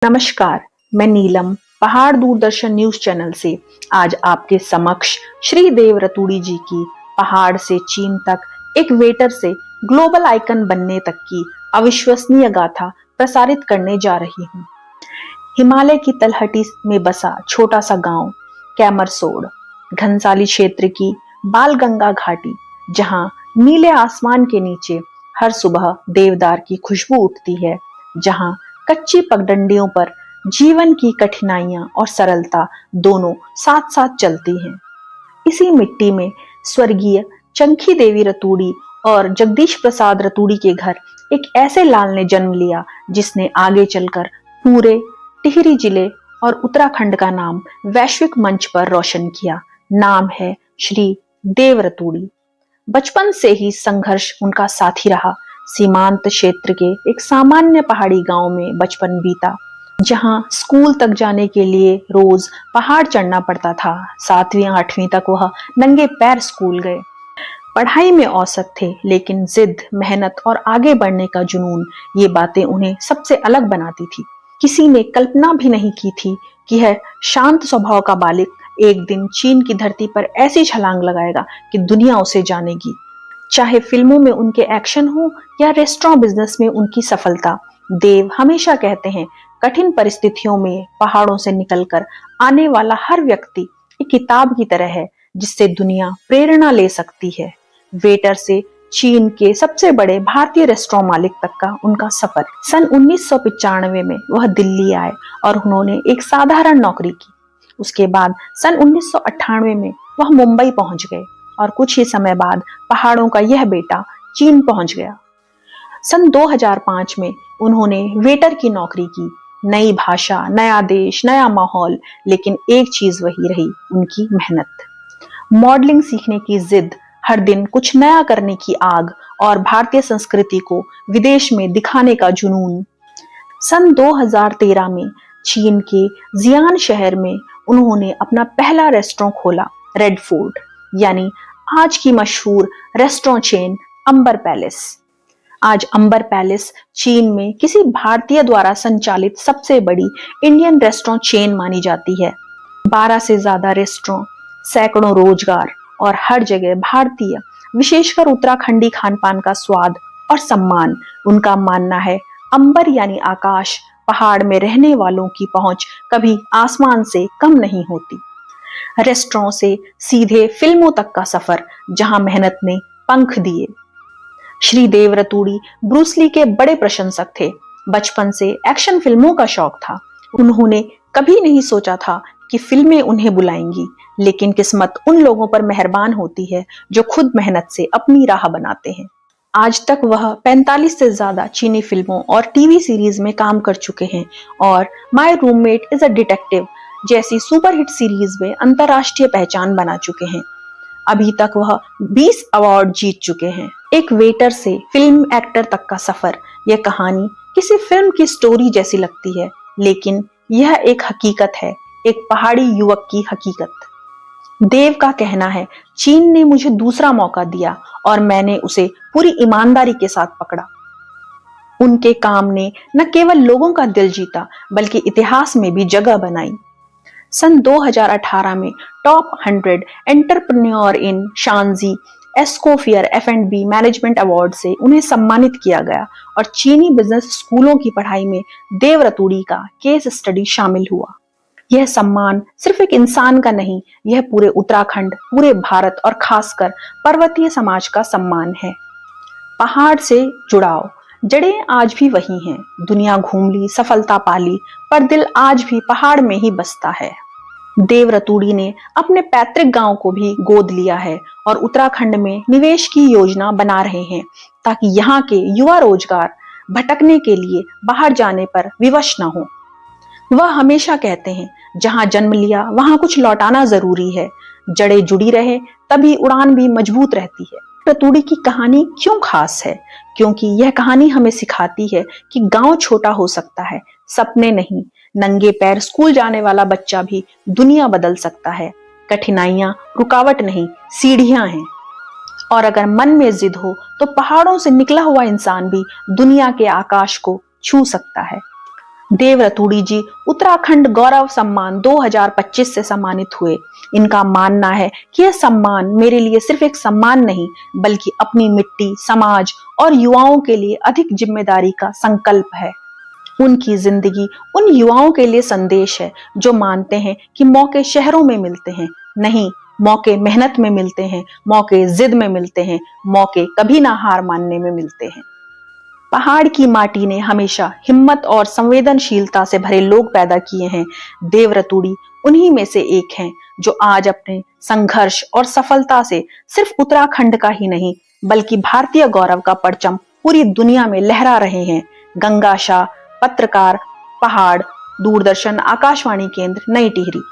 नमस्कार, मैं नीलम पहाड़ दूरदर्शन न्यूज चैनल से आज आपके समक्ष श्री देव रतूड़ी जी की पहाड़ से चीन तक एक वेटर से ग्लोबल आइकन बनने तक की अविश्वसनीय गाथा प्रसारित करने जा रही हूँ। हिमालय की तलहटी में बसा छोटा सा गांव कैमरसोड, घनसाली क्षेत्र की बालगंगा घाटी, जहां नीले आसमान के नीचे हर सुबह देवदार की खुशबू उठती है, जहां कच्ची पगडंडियों पर जीवन की कठिनाइयां और सरलता दोनों साथ साथ चलती हैं। इसी मिट्टी में स्वर्गीय चंकी देवी रतूड़ी और जगदीश प्रसाद रतूड़ी के घर एक ऐसे लाल ने जन्म लिया जिसने आगे चलकर पूरे टिहरी जिले और उत्तराखंड का नाम वैश्विक मंच पर रोशन किया। नाम है श्री देव रतूड़ी। बचपन से ही संघर्ष उनका साथी रहा। सीमांत क्षेत्र के एक सामान्य पहाड़ी गांव में बचपन बीता, जहां स्कूल तक जाने के लिए रोज पहाड़ चढ़ना पड़ता था। 7वीं 8वीं तक वह नंगे पैर स्कूल गए। पढ़ाई में औसत थे, लेकिन जिद, मेहनत और आगे बढ़ने का जुनून, ये बातें उन्हें सबसे अलग बनाती थी। किसी ने कल्पना भी नहीं की थी कि यह शांत स्वभाव का बालिक एक दिन चीन की धरती पर ऐसी छलांग लगाएगा कि दुनिया उसे जानेगी। चाहे फिल्मों में उनके एक्शन हो या रेस्टोरेंट बिजनेस में उनकी सफलता, देव हमेशा कहते हैं, कठिन परिस्थितियों में पहाड़ों से निकलकर आने वाला हर व्यक्ति एक किताब की तरह है जिससे दुनिया प्रेरणा ले सकती है। वेटर से चीन के सबसे बड़े भारतीय रेस्टोरेंट मालिक तक का उनका सफर। सन 1995 में वह दिल्ली आए और उन्होंने एक साधारण नौकरी की। उसके बाद सन 1998 में वह मुंबई पहुंच गए और कुछ ही समय बाद पहाड़ों का यह बेटा चीन पहुंच गया। सन 2005 में उन्होंने वेटर की नौकरी की। नई भाषा, नया देश, नया माहौल, लेकिन एक चीज वही रही, उनकी मेहनत। मॉडलिंग सीखने की जिद, हर दिन कुछ नया करने की आग और भारतीय संस्कृति को विदेश में दिखाने का जुनून। सन 2013 में चीन के जियान शहर में उन्होंने अपना पहला रेस्टोरेंट खोला, रेड फोर्ट, यानी आज की मशहूर रेस्टोरेंट चेन अंबर पैलेस। आज अंबर पैलेस चीन में किसी भारतीय द्वारा संचालित सबसे बड़ी इंडियन रेस्टोरेंट चेन मानी जाती है। 12 से ज्यादा रेस्टोरेंट, सैकड़ों रोजगार और हर जगह भारतीय, विशेषकर उत्तराखंडी खान पान का स्वाद और सम्मान। उनका मानना है, अंबर यानी आकाश, पहाड़ में रहने वालों की पहुंच कभी आसमान से कम नहीं होती। रेस्टोरेंट से सीधे फिल्मों तक का सफर, जहां मेहनत ने पंख दिए। श्री देव रतूड़ी ब्रूस ली के बड़े प्रशंसक थे। बचपन से एक्शन फिल्मों का शौक था। उन्होंने कभी नहीं सोचा था कि फिल्में उन्हें बुलाएंगी, लेकिन किस्मत उन लोगों पर मेहरबान होती है जो खुद मेहनत से अपनी राह बनाते हैं। आज तक वह 45 से ज्यादा चीनी फिल्मों और टीवी सीरीज में काम कर चुके हैं और my roommate is a detective जैसी सुपरहिट सीरीज में अंतरराष्ट्रीय पहचान बना चुके हैं। अभी तक वह 20 अवार्ड जीत चुके हैं। एक वेटर से फिल्म एक्टर तक का सफर, यह कहानी किसी फिल्म की स्टोरी जैसी लगती है, लेकिन यह एक हकीकत है, एक पहाड़ी युवक की हकीकत। देव का कहना है, चीन ने मुझे दूसरा मौका दिया और मैंने उसे पूरी ईमानदारी के साथ पकड़ा। उनके काम ने न केवल लोगों का दिल जीता, बल्कि इतिहास में भी जगह बनाई। सन 2018 में टॉप 100 एंटरप्रेन्योर इन शांजी एस्कोफियर F&B मैनेजमेंट अवार्ड से उन्हें सम्मानित किया गया और चीनी बिजनेस स्कूलों की पढ़ाई में देव रतूड़ी का केस स्टडी शामिल हुआ। यह सम्मान सिर्फ एक इंसान का नहीं, यह पूरे उत्तराखंड, पूरे भारत और खासकर पर्वतीय समाज का सम्मान है। पहाड़ से जुड़ाव, जड़ें आज भी वही हैं। दुनिया घूम ली, सफलता पाली, पर दिल आज भी पहाड़ में ही बसता है। देव रतूड़ी ने अपने पैतृक गांव को भी गोद लिया है और उत्तराखंड में निवेश की योजना बना रहे हैं, ताकि यहाँ के युवा रोजगार भटकने के लिए बाहर जाने पर विवश न हो। वह हमेशा कहते हैं, जहां जन्म लिया वहां कुछ लौटाना जरूरी है। जड़ें जुड़ी रहे तभी उड़ान भी मजबूत रहती है। रतूड़ी की कहानी क्यों खास है? क्योंकि यह कहानी हमें सिखाती है कि गांव छोटा हो सकता है, सपने नहीं। नंगे पैर स्कूल जाने वाला बच्चा भी दुनिया बदल सकता है। कठिनाइयां रुकावट नहीं, सीढ़ियां हैं। और अगर मन में जिद हो तो पहाड़ों से निकला हुआ इंसान भी दुनिया के आकाश को छू सकता है। देव रतूड़ी जी उत्तराखंड गौरव सम्मान 2025 से सम्मानित हुए। इनका मानना है कि यह सम्मान मेरे लिए सिर्फ एक सम्मान नहीं, बल्कि अपनी मिट्टी, समाज और युवाओं के लिए अधिक जिम्मेदारी का संकल्प है। उनकी जिंदगी उन युवाओं के लिए संदेश है जो मानते हैं कि मौके शहरों में मिलते हैं, नहीं, मौके मेहनत में मिलते हैं, मौके जिद में मिलते हैं, मौके कभी ना हार मानने में मिलते हैं। पहाड़ की माटी ने हमेशा हिम्मत और संवेदनशीलता से भरे लोग पैदा किए हैं। देव रतूड़ी उन्हीं में से एक हैं जो आज अपने संघर्ष और सफलता से सिर्फ उत्तराखंड का ही नहीं, बल्कि भारतीय गौरव का परचम पूरी दुनिया में लहरा रहे हैं। गंगा शाह, पत्रकार, पहाड़, दूरदर्शन, आकाशवाणी केंद्र, नई टिहरी।